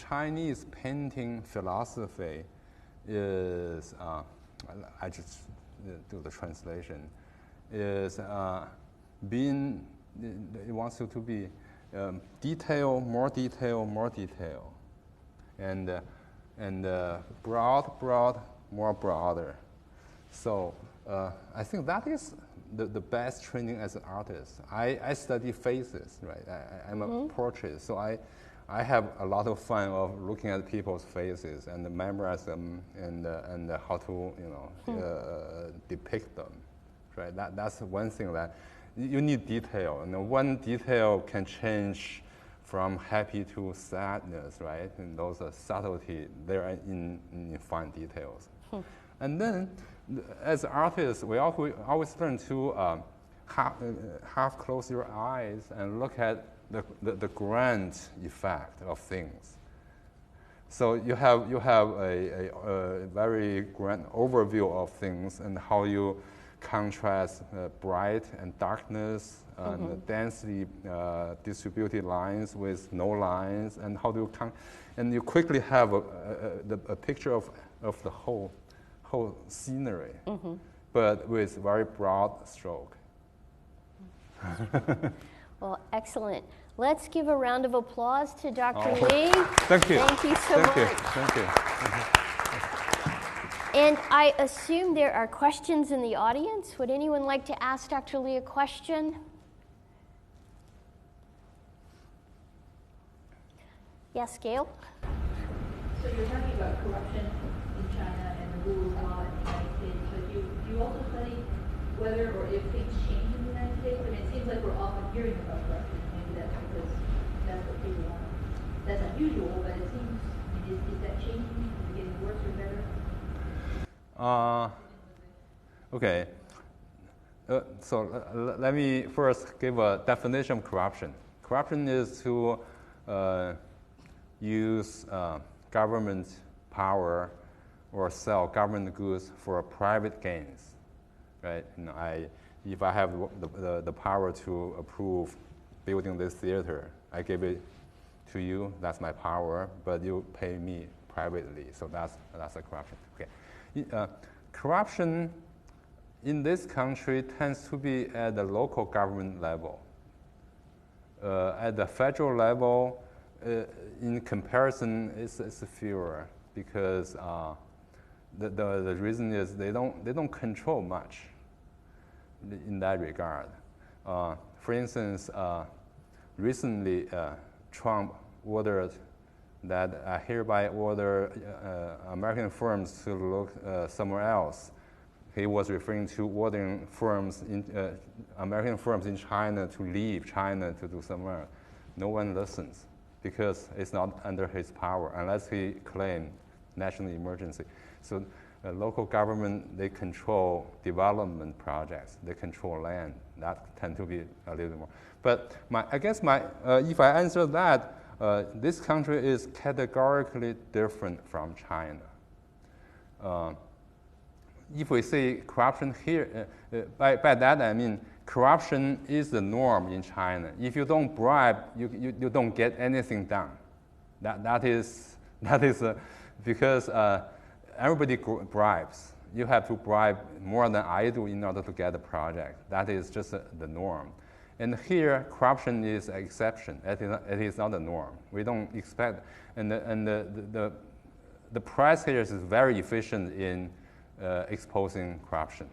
Chinese painting philosophy is I just do the translation, is it wants you to be detail, more detail, and broad, more broader. So I think that is the best training as an artist. I study faces, right? I'm a portrait, so I have a lot of fun of looking at people's faces and memorize them and how to depict them, right? That's one thing that you need detail, and one detail can change from happy to sadness, right? And those are subtlety. They're in fine details. And then, as artists, we always learn to half close your eyes and look at the grand effect of things. So you have a very grand overview of things and how you contrast bright and darkness and densely distributed lines with no lines, and how do you and you quickly have a picture of the whole scenery, but with very broad stroke. Well, excellent. Let's give a round of applause to Dr. Li. Thank you. Thank you so much. Thank you. And I assume there are questions in the audience. Would anyone like to ask Dr. Li a question? Yes, Gail? So you're talking about corruption in China and the rule of law in the United States, but do you also study whether or if things change in the United States? I mean, it seems like we're often hearing about corruption. Maybe that's because that's what people want. That's unusual, but it seems, is that changing? Is it getting worse or better? Okay. So let me first give a definition of corruption. Corruption is to use government power or sell government goods for private gains, right? If I have the power to approve building this theater, I give it to you. That's my power, but you pay me privately. So that's a corruption. Okay. Corruption in this country tends to be at the local government level. At the federal level, in comparison, it's fewer because the reason is they don't control much in that regard. For instance, recently Trump ordered that I hereby order American firms to look somewhere else. He was referring to ordering American firms in China to leave China to do somewhere. No one listens because it's not under his power unless he claims national emergency. So local government, they control development projects. They control land. That tend to be a little bit more. But if I answer that, this country is categorically different from China. If we say corruption here, by that I mean corruption is the norm in China. If you don't bribe, you don't get anything done. That is because everybody bribes. You have to bribe more than I do in order to get a project. That is just the norm. And here, corruption is an exception. It is not the norm. We don't expect, and the press here is very efficient in exposing corruption,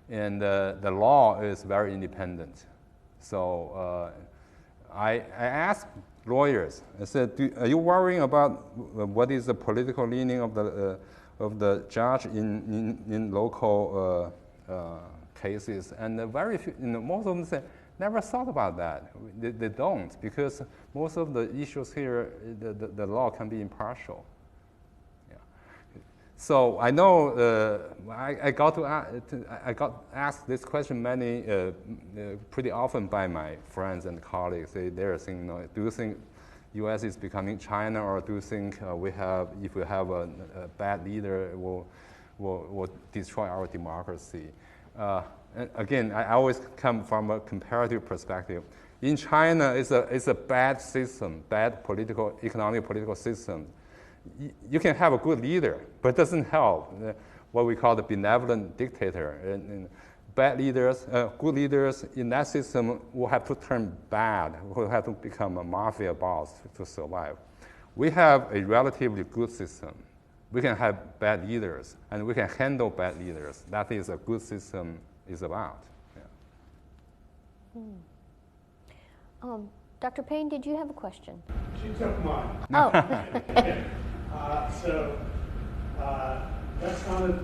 and the law is very independent. So I asked lawyers. I said, "Are you worrying about what is the political leaning of the judge in local cases?" And very few, most of them say, "Never thought about that." They don't, because most of the issues here, the law can be impartial. Yeah. So I know I got asked this question pretty often by my friends and colleagues. They're saying, "Do you think U.S. is becoming China, or do you think if we have a bad leader, it will destroy our democracy?" And again, I always come from a comparative perspective. In China, it's a bad system, bad economic political system. You can have a good leader, but it doesn't help. What we call the benevolent dictator. And bad leaders, good leaders in that system will have to turn bad, will have to become a mafia boss to survive. We have a relatively good system. we can have bad leaders, and we can handle bad leaders. That is a good system is about. Yeah. Dr. Payne, did you have a question? She took mine. Oh. That sounded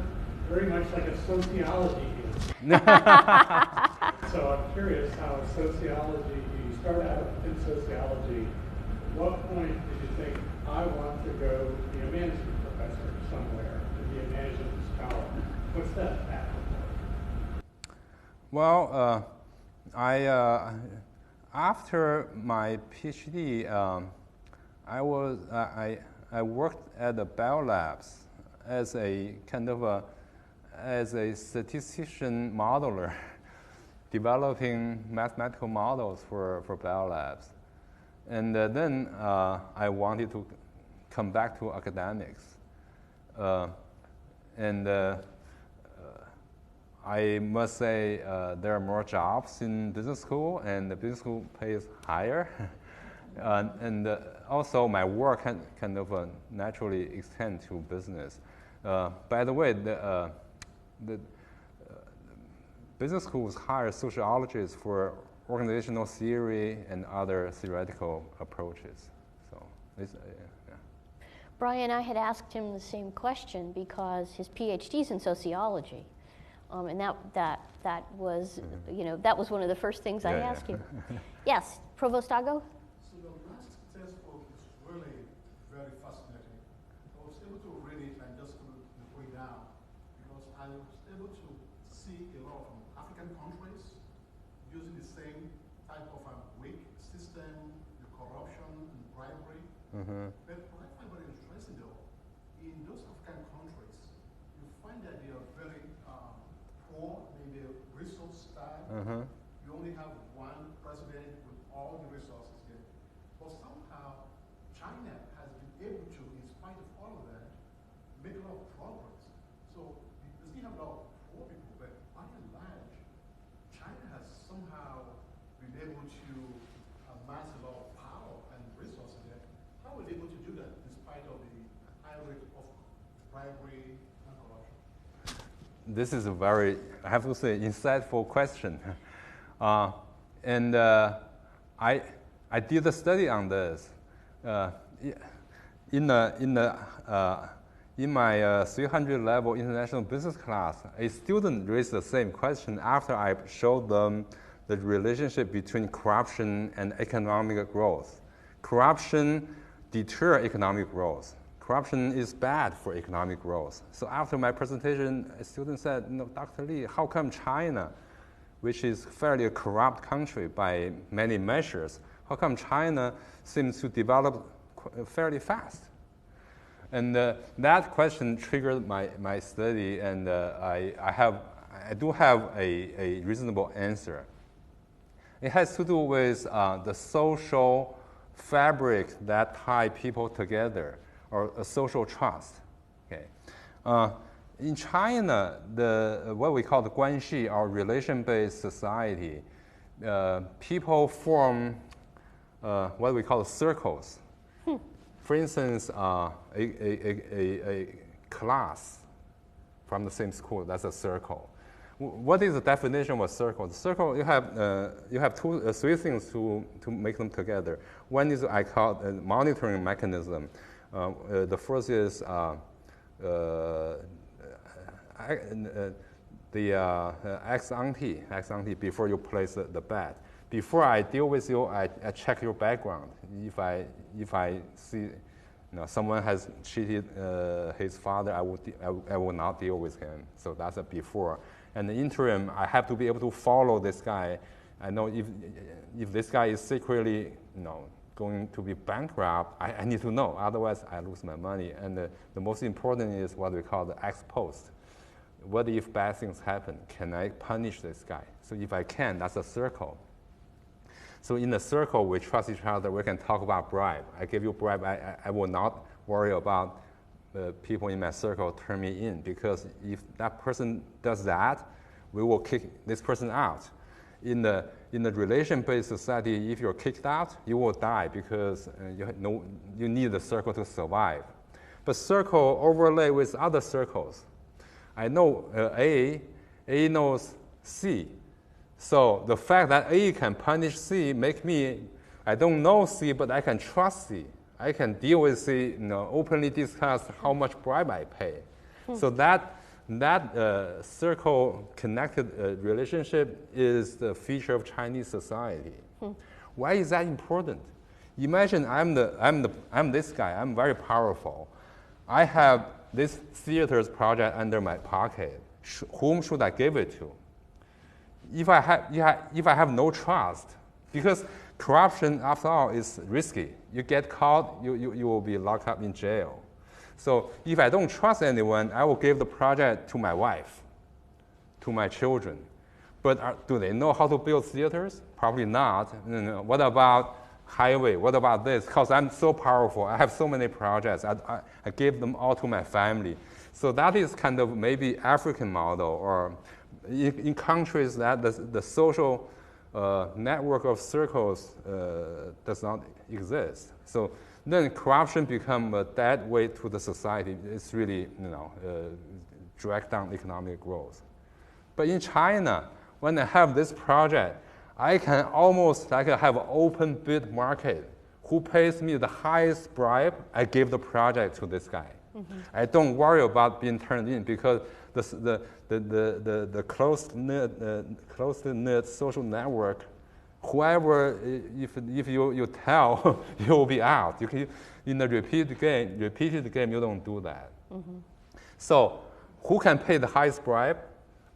very much like a sociology game. So I'm curious how sociology, you start out in sociology, at what point did you think, I want to go be a management professor somewhere, to be a management scholar? What's that path like? Well, after my PhD, I worked at the biolabs as a kind of as a statistician modeler, developing mathematical models for biolabs. And then I wanted to come back to academics. I must say there are more jobs in business school, and the business school pays higher. Also my work kind of naturally extend to business. By the way, the business schools hire sociologists for organizational theory and other theoretical approaches. So, yeah. Brian, I had asked him the same question because his PhD's in sociology. And that was, that was one of the first things I asked him. Yes, Provost Ago? So the last textbook is really very fascinating. I was able to read it and just to break down because I was able to see a lot from African countries using the same type of weak system, the corruption and bribery. But what I find very interesting though, in those African countries, you find that they are very poor in the resource style. You only have one president with all the resources there. But somehow, China has been able to, in spite of all of that, make a lot of progress. So we still have a lot of poor people, but by and large, China has somehow been able to amass a lot of power and resources there. How were they able to do that in spite of the high rate of bribery and corruption? This is a very, I have to say, insightful question. I did a study on this. In my 300 level international business class, a student raised the same question after I showed them the relationship between corruption and economic growth. Corruption deters economic growth. Corruption is bad for economic growth. So after my presentation, a student said, "No, Dr. Li, how come China, which is fairly a corrupt country by many measures, how come China seems to develop fairly fast?" And that question triggered my study, and I do have a reasonable answer. It has to do with the social fabric that tie people together, or a social trust. Okay. In China, what we call the guanxi, or relation-based society, people form what we call circles. For instance, a class from the same school, that's a circle. What is the definition of a circle? The circle, you have three things to make them together. One is I call a monitoring mechanism. The first is the ex ante, before you place the bet. Before I deal with you, I check your background. If I see someone has cheated his father, I will not deal with him. So that's a before. And the interim, I have to be able to follow this guy. I know if this guy is secretly going to be bankrupt, I need to know. Otherwise, I lose my money. And the most important is what we call the ex post. What if bad things happen? Can I punish this guy? So if I can, that's a circle. So in the circle, we trust each other. We can talk about bribe. I give you bribe. I will not worry about the people in my circle turn me in, because if that person does that, we will kick this person out. In the relation-based society, if you're kicked out, you will die because you need the circle to survive. but circle overlay with other circles. I know A knows C. So the fact that A can punish C make me, I don't know C, but I can trust C. I can deal with C, openly discuss how much bribe I pay. So that circle-connected relationship is the feature of Chinese society. Why is that important? Imagine I'm this guy. I'm very powerful. I have this theater's project under my pocket. Whom should I give it to? If I have no trust, because corruption, after all, is risky. You get caught, you will be locked up in jail. So if I don't trust anyone, I will give the project to my wife, to my children. But do they know how to build theaters? Probably not. What about highway? What about this? Because I'm so powerful. I have so many projects. I give them all to my family. So that is kind of maybe African model, or in countries that the social network of circles does not exist. So then corruption becomes a dead weight to the society. It's really, drag down economic growth. But in China, when I have this project, I can almost have an open bid market. Who pays me the highest bribe, I give the project to this guy. I don't worry about being turned in, because the close-knit social network, whoever, if you tell, you will be out. In the repeated game, you don't do that. So who can pay the highest bribe?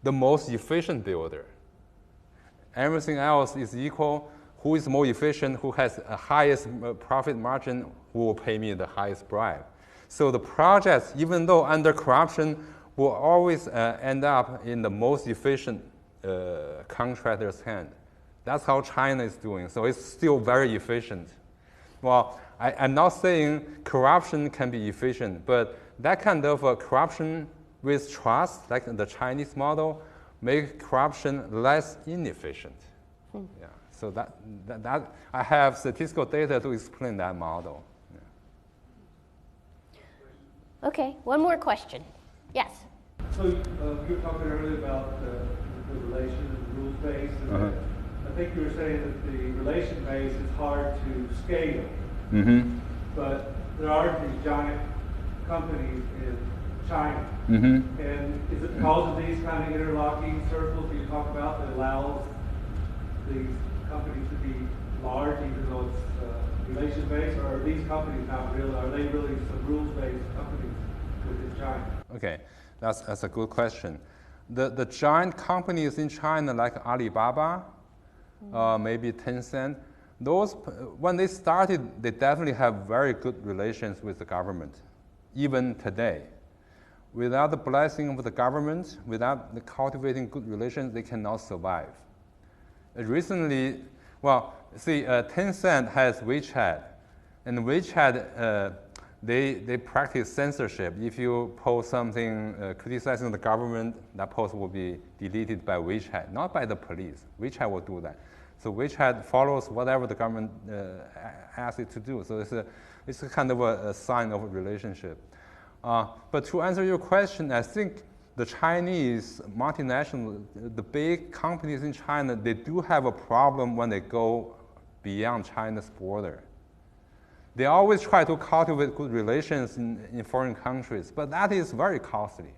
The most efficient builder. Everything else is equal. Who is more efficient, who has a highest profit margin, who will pay me the highest bribe. So the projects, even though under corruption, will always end up in the most efficient contractor's hand. That's how China is doing. So it's still very efficient. Well, I'm not saying corruption can be efficient, but that kind of corruption with trust, like the Chinese model, make corruption less inefficient. Yeah. So that I have statistical data to explain that model. Yeah. Okay, one more question. Yes. So you were talking earlier about the relation and the rules base, and I think you were saying that the relation base is hard to scale. But there are these giant companies in China. And is it because of these kind of interlocking circles that you talk about that allows these companies to be large, even though it's relation-based, or are these companies not really, are they really some rules-based companies within China? Okay, that's a good question. The giant companies in China, like Alibaba, maybe Tencent, those, when they started, they definitely have very good relations with the government, even today. Without the blessing of the government, without the cultivating good relations, they cannot survive. Recently, well, see, Tencent has WeChat, and WeChat, they practice censorship. If you post something criticizing the government, that post will be deleted by WeChat, not by the police. WeChat will do that. So WeChat follows whatever the government asks it to do. So it's a kind of a sign of a relationship. But to answer your question, I think the Chinese multinational, the big companies in China, they do have a problem when they go beyond China's border. They always try to cultivate good relations in foreign countries, but that is very costly.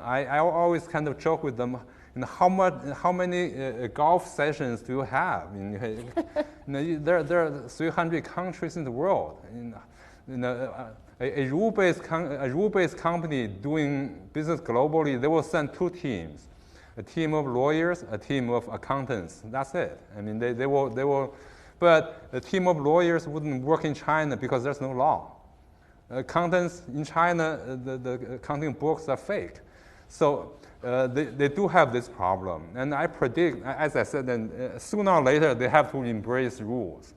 I always kind of joke with them, how many golf sessions do you have? There are 300 countries in the world. A rule-based company doing business globally, they will send two teams, a team of lawyers, a team of accountants. That's it. I mean, they will, but a team of lawyers wouldn't work in China because there's no law. Accountants in China, the accounting books are fake. So they do have this problem. And I predict, as I said, that sooner or later they have to embrace rules.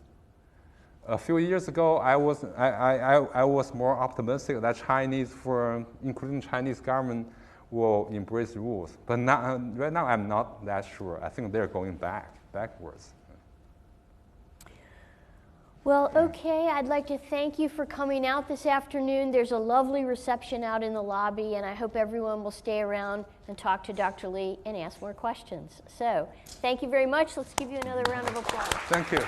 A few years ago, I was more optimistic that Chinese firms, including Chinese government, will embrace rules. But right now, I'm not that sure. I think they're going backwards. Well, okay, I'd like to thank you for coming out this afternoon. There's a lovely reception out in the lobby, and I hope everyone will stay around and talk to Dr. Li and ask more questions. So, thank you very much. Let's give you another round of applause. Thank you.